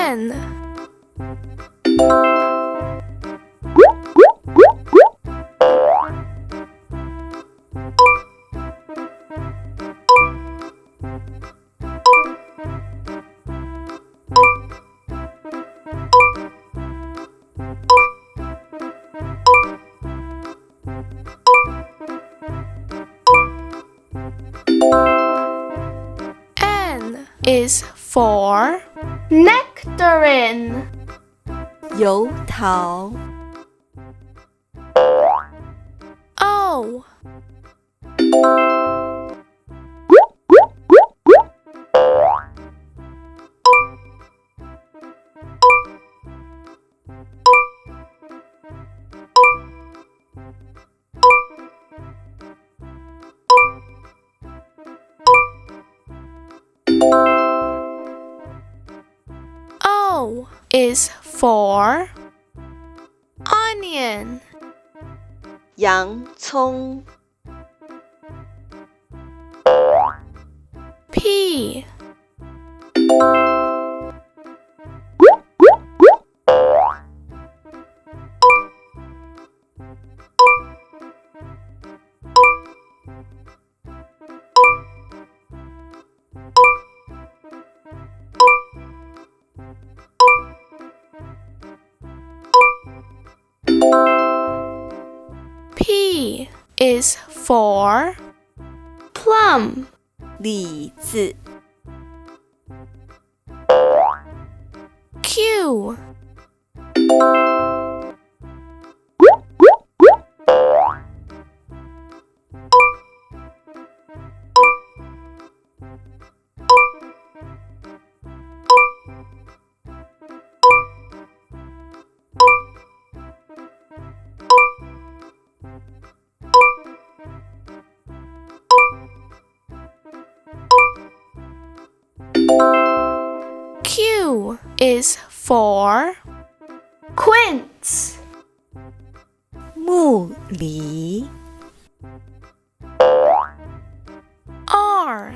N N is for nectarine. 油桃 O O is for onion. 洋葱 P P is for plum. 李子 Q Q is for quince. 木梨 R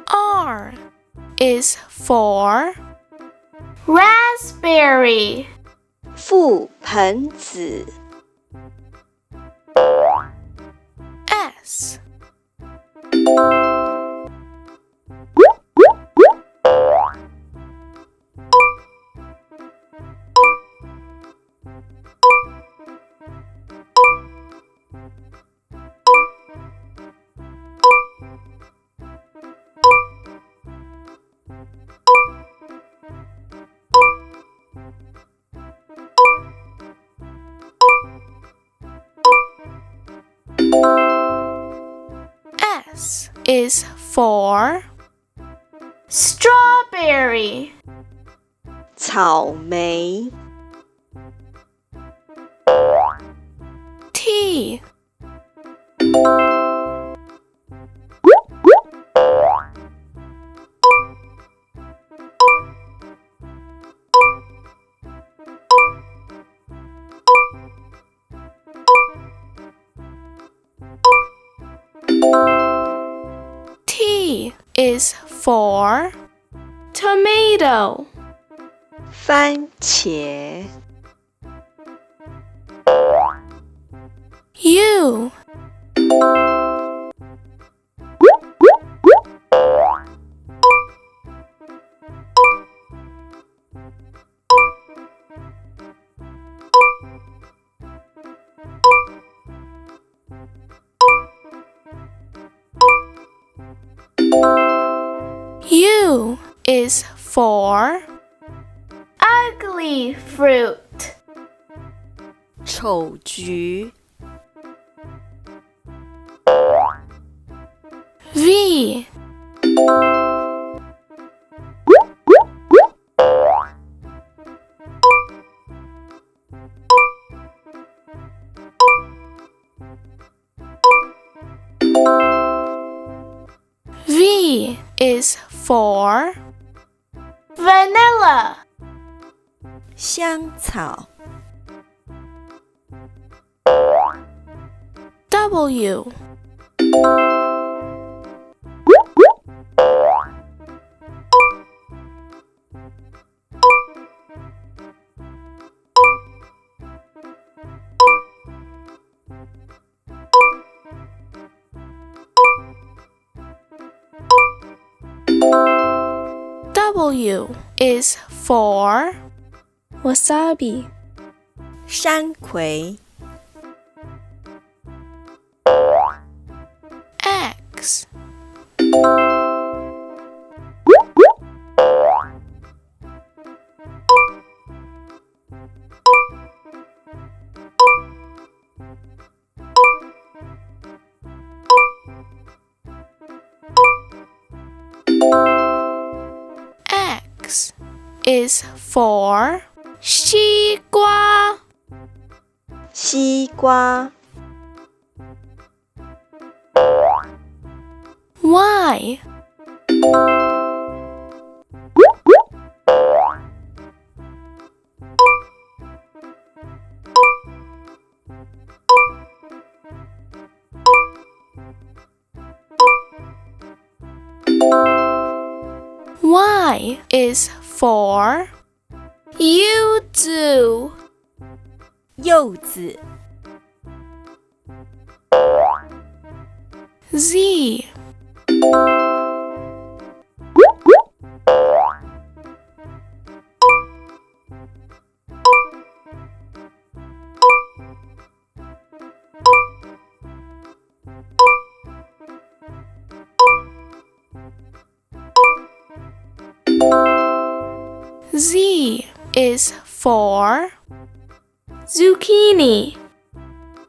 R is for raspberry. 覆盆子 S S is for strawberry. 草莓 T T is for tomato. 番茄 U U is for ugly fruit. 丑橘 V is for vanilla. 香草 W W is for wasabi. 山葵 X X is for 西瓜。西瓜 Y Y is for yuzu. 柚子 Z Z is for zucchini.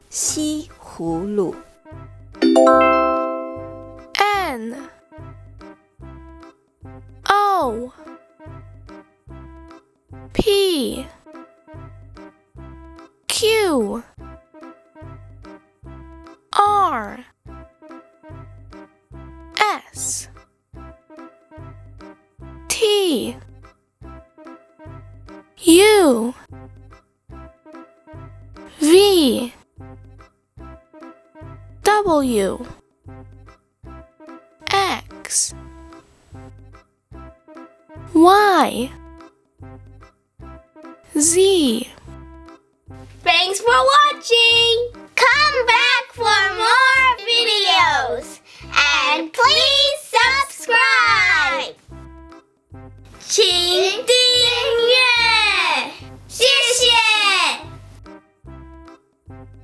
西葫芦 N O P Q R S T U V W X Y Z. Thanks for watching!